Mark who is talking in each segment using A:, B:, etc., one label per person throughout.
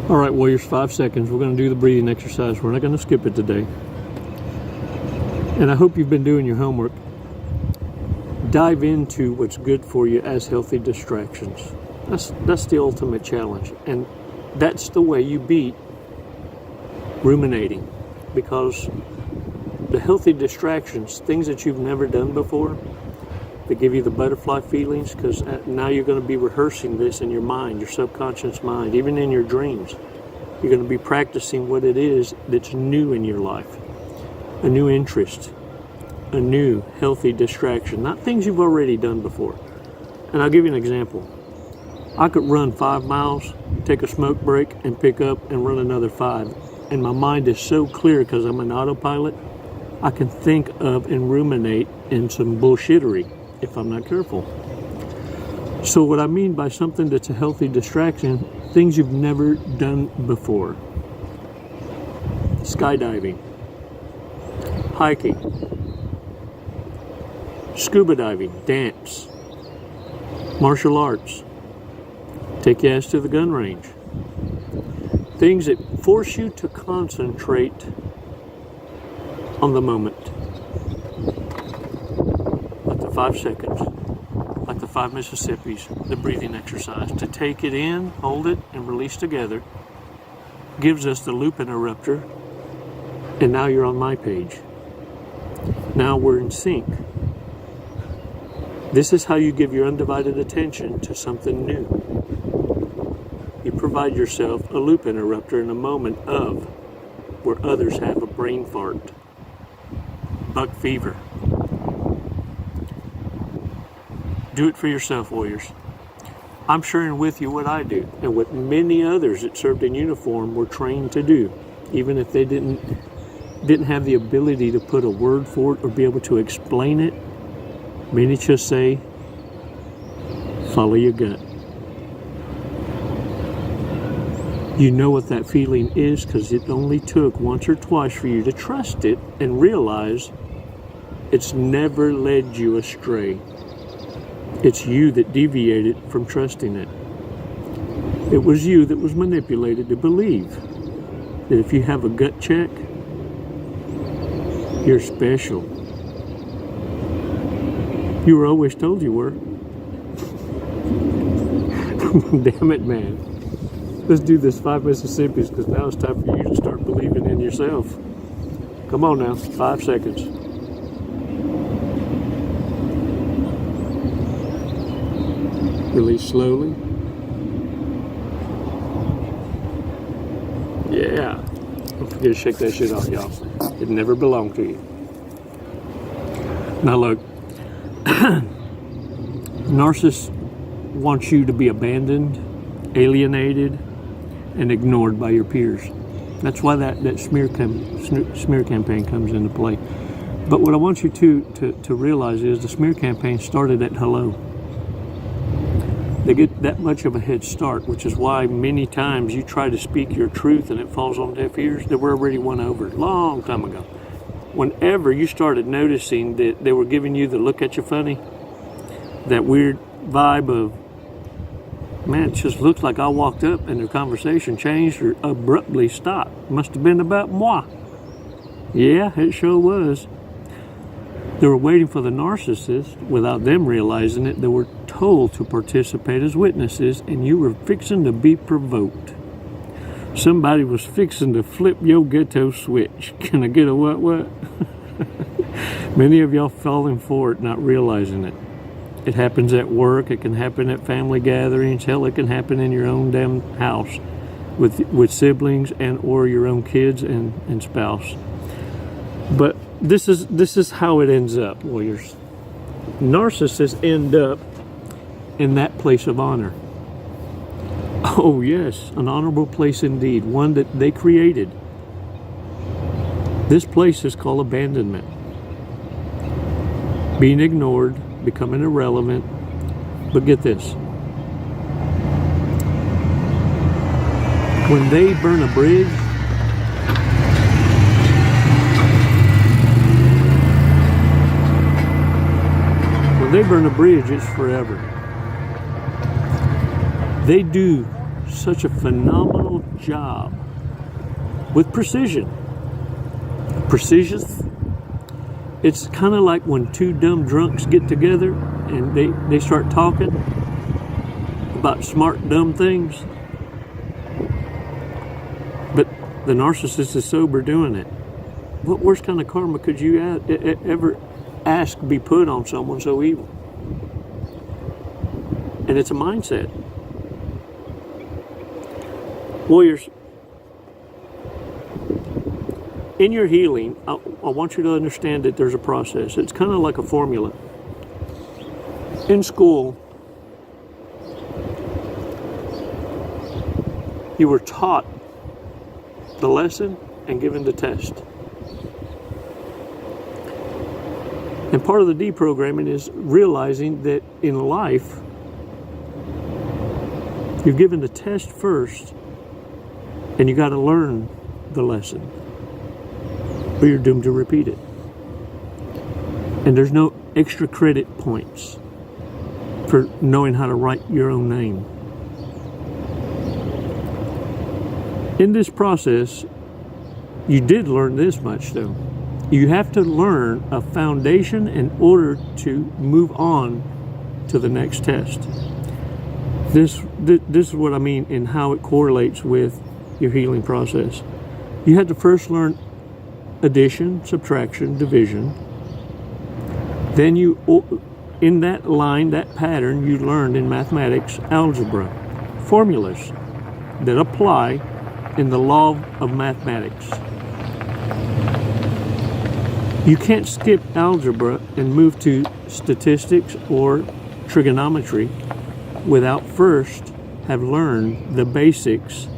A: All right, Warriors, 5 seconds. We're going to do the breathing exercise. We're not going to skip it today. And I hope you've been doing your homework. Dive into what's good for you as healthy distractions. That's the ultimate challenge. And that's the way you beat ruminating. Because the healthy distractions, things that you've never done before, that give you the butterfly feelings, because now you're going to be rehearsing this in your mind, your subconscious mind, even in your dreams. You're going to be practicing what it is that's new in your life, a new interest, a new healthy distraction, not things you've already done before. And I'll give you an example. I could run 5 miles, take a smoke break, and pick up and run another 5. And my mind is so clear because I'm an autopilot, I can think of and ruminate in some bullshittery if I'm not careful. So what I mean by something that's a healthy distraction, things you've never done before. Skydiving, hiking, scuba diving, dance, martial arts, take your ass to the gun range. Things that force you to concentrate on the moment. Like the 5 seconds, like the 5 Mississippis, the breathing exercise. To take it in, hold it, and release together gives us the loop interrupter, and now you're on my page. Now we're in sync. This is how you give your undivided attention to something new. You provide yourself a loop interrupter in a moment of where others have a brain fart. Buck fever. Do it for yourself, Warriors. I'm sharing with you what I do and what many others that served in uniform were trained to do, even if they didn't have the ability to put a word for it or be able to explain it. Many just say, follow your gut. You know what that feeling is because it only took once or twice for you to trust it and realize it's never led you astray. It's you that deviated from trusting it. It was you that was manipulated to believe that if you have a gut check, you're special. You were always told you were. Damn it, man. Let's do this 5 Mississippis because now it's time for you to start believing in yourself. Come on now, 5 seconds. Release slowly. Yeah. Don't forget to shake that shit off, y'all. It never belonged to you. Now look, narcissists want you to be abandoned, alienated, and ignored by your peers. That's why that smear campaign comes into play. But what I want you to realize is the smear campaign started at hello. They get that much of a head start, which is why many times you try to speak your truth and it falls on deaf ears. They were already won over long time ago. Whenever you started noticing that they were giving you the look at you funny, that weird vibe of, man, it just looks like I walked up and their conversation changed or abruptly stopped. Must have been about moi. Yeah, it sure was. They were waiting for the narcissist. Without them realizing it, they were told to participate as witnesses, and you were fixing to be provoked. Somebody was fixing to flip your ghetto switch. Can I get a what? Many of y'all falling for it, not realizing it. It happens at work. It can happen at family gatherings. Hell, it can happen in your own damn house with siblings and or your own kids and spouse. But this is how it ends up, Warriors. Narcissists end up in that place of honor. Oh yes, an honorable place indeed, one that they created. This place is called abandonment. Being ignored, becoming irrelevant. But get this. When they burn a bridge, it's forever. They do such a phenomenal job with precision. Precision. It's kind of like when two dumb drunks get together and they start talking about smart, dumb things. But the narcissist is sober doing it. What worse kind of karma could you ever ask be put on someone so evil? And it's a mindset. Warriors, in your healing, I want you to understand that there's a process. It's kind of like a formula. In school, you were taught the lesson and given the test. And part of the deprogramming is realizing that in life, you're given the test first, and you got to learn the lesson, or you're doomed to repeat it. And there's no extra credit points for knowing how to write your own name. In this process, you did learn this much, though. You have to learn a foundation in order to move on to the next test. This is what I mean in how it correlates with your healing process. You had to first learn addition, subtraction, division. Then in that line, that pattern, you learned in mathematics, algebra, formulas that apply in the law of mathematics. You can't skip algebra and move to statistics or trigonometry without first have learned the basics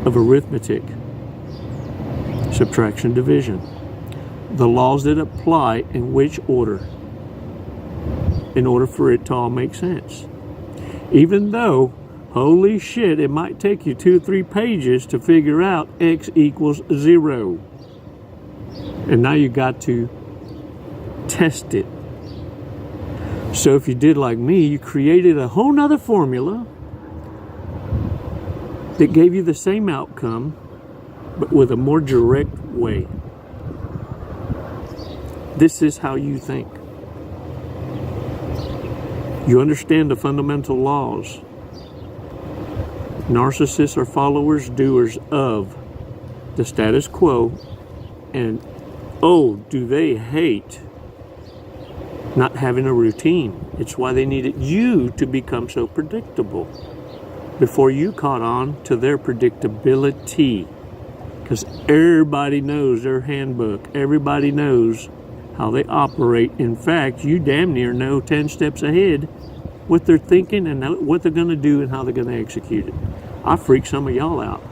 A: of arithmetic, subtraction, division, the laws that apply in which order, in order for it to all make sense. Even though, holy shit, it might take you 2 or 3 pages to figure out x equals 0. And now you got to test it. So if you did like me, you created a whole nother formula that gave you the same outcome, but with a more direct way. This is how you think. You understand the fundamental laws. Narcissists are followers, doers of the status quo, and oh, do they hate not having a routine. It's why they needed you to become so predictable before you caught on to their predictability. Because everybody knows their handbook. Everybody knows how they operate. In fact, you damn near know 10 steps ahead what they're thinking and what they're going to do and how they're going to execute it. I freak some of y'all out.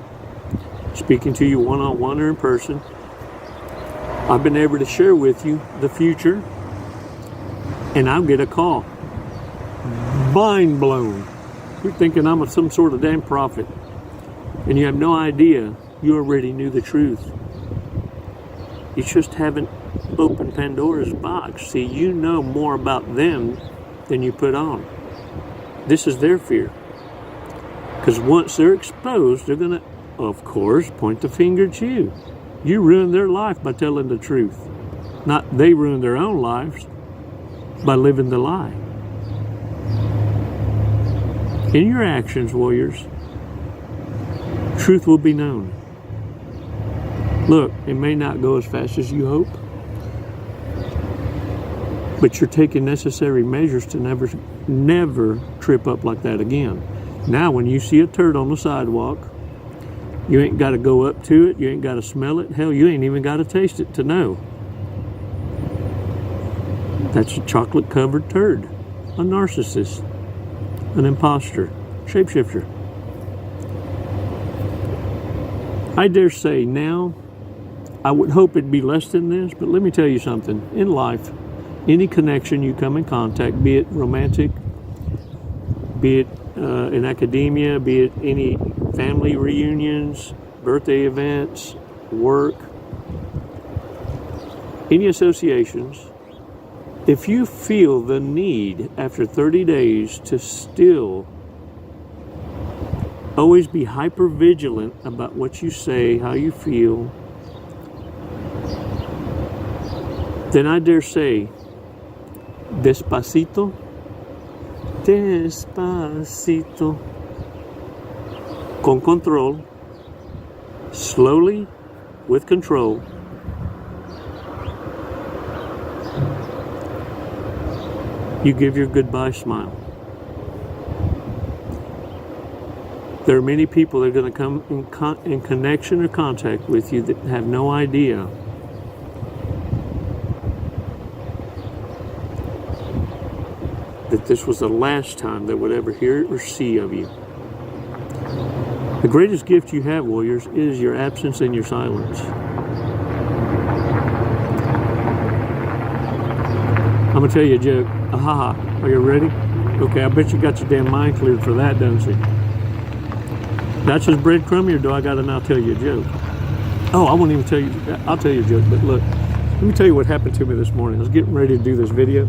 A: Speaking to you one-on-one or in person, I've been able to share with you the future, and I'll get a call. Mind blown. You're thinking I'm some sort of damn prophet, and you have no idea you already knew the truth. You just haven't opened Pandora's box. See, you know more about them than you put on. This is their fear. Because once they're exposed, they're going to, of course, point the finger at you. You ruined their life by telling the truth. Not they ruined their own lives by living the lie. In your actions, warriors, truth will be known. Look, it may not go as fast as you hope, but you're taking necessary measures to never trip up like that again. Now, when you see a turd on the sidewalk, you ain't got to go up to it. You ain't got to smell it. Hell, you ain't even got to taste it to know. That's a chocolate-covered turd. A narcissist. An imposter. Shapeshifter. I dare say now, I would hope it'd be less than this, but let me tell you something. In life, any connection you come in contact, be it romantic, be it in academia, be it any family reunions, birthday events, work, any associations, if you feel the need after 30 days to still Always be hyper vigilant about what you say, how you feel. Then I dare say, despacito, despacito, con control, slowly, with control. You give your goodbye smile. There are many people that are going to come in connection or contact with you that have no idea that this was the last time they would ever hear or see of you. The greatest gift you have, warriors, is your absence and your silence. I'm going to tell you a joke. Ahaha. Are you ready? Okay, I bet you got your damn mind cleared for that, don't you? That's just breadcrumbing, or do I got to now tell you a joke? Oh, I won't even tell you. I'll tell you a joke, but look. Let me tell you what happened to me this morning. I was getting ready to do this video,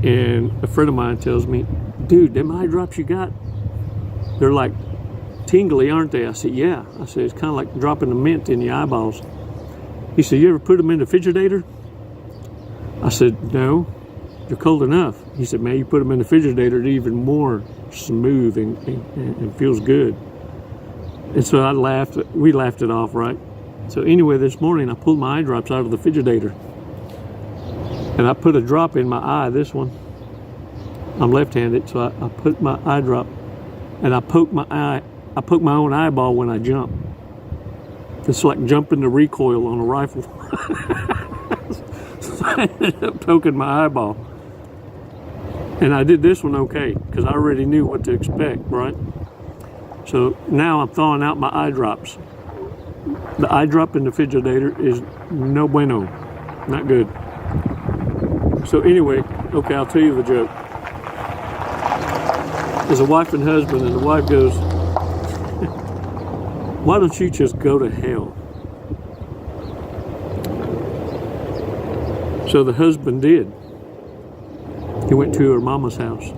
A: and a friend of mine tells me, dude, them eye drops you got, they're like tingly, aren't they? I said, yeah. I said, it's kind of like dropping the mint in your eyeballs. He said, you ever put them in the refrigerator? I said, no, they're cold enough. He said, man, you put them in the refrigerator, they're even more smooth and feels good. And so I laughed. We laughed it off, right? So anyway, this morning I pulled my eye drops out of the refrigerator, and I put a drop in my eye. This one, I'm left-handed, so I put my eye drop, and I poke my eye. I poke my own eyeball when I jump. It's like jumping the recoil on a rifle. So I ended up poking my eyeball. And I did this one okay, because I already knew what to expect, right? So now I'm thawing out my eye drops. The eye drop in the refrigerator is no bueno. Not good. So anyway, okay, I'll tell you the joke. There's a wife and husband, and the wife goes, why don't you just go to hell? So the husband did. He went to her mama's house.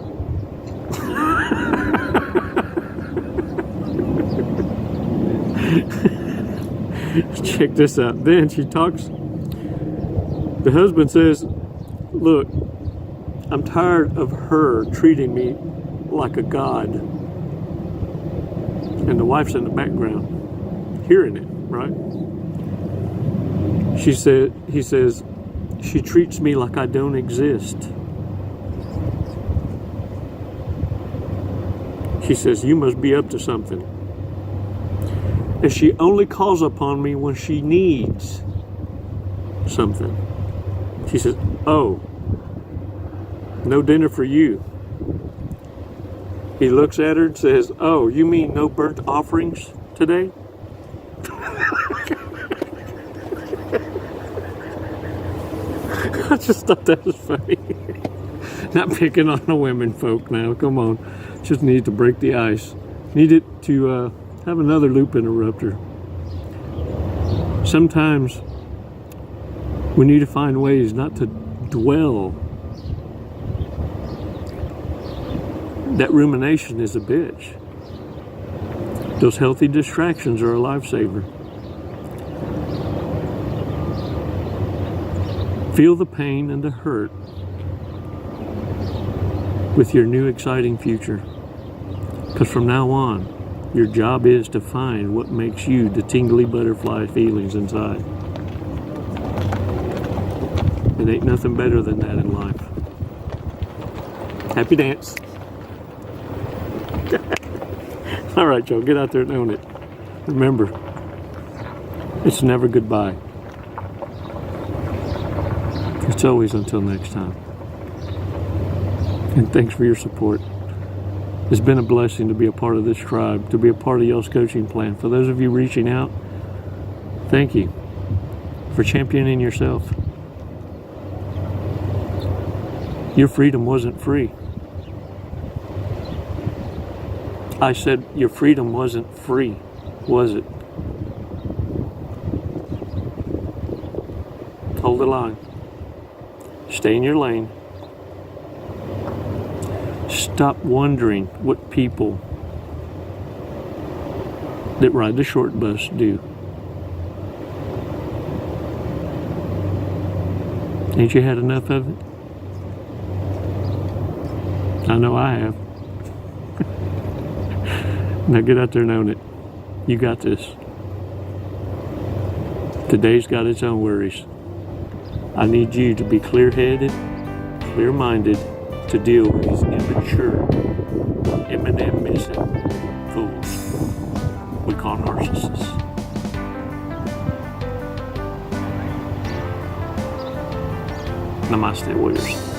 A: Check this out. Then she talks. The husband says, look, I'm tired of her treating me like a god. And the wife's in the background, hearing it, right? He says, she treats me like I don't exist. She says, you must be up to something. And she only calls upon me when she needs something. She says, oh, no dinner for you. He looks at her and says, oh, you mean no burnt offerings today? I just thought that was funny. Not picking on the women folk now, come on. Just need to break the ice. Needed to have another loop interrupter. Sometimes we need to find ways not to dwell. That rumination is a bitch. Those healthy distractions are a lifesaver. Feel the pain and the hurt with your new exciting future. Because from now on, your job is to find what makes you the tingly butterfly feelings inside. It ain't nothing better than that in life. Happy dance. All right, y'all, get out there and own it. Remember, it's never goodbye. It's always until next time. And thanks for your support. It's been a blessing to be a part of this tribe, to be a part of y'all's coaching plan. For those of you reaching out, thank you for championing yourself. Your freedom wasn't free. I said your freedom wasn't free, was it? Hold the line. Stay in your lane. Stop wondering what people that ride the short bus do. Ain't you had enough of it? I know I have. Now get out there and own it. You got this. Today's got its own worries. I need you to be clear-headed, clear-minded to deal with these immature, M&M missing fools we call narcissists. Namaste, warriors.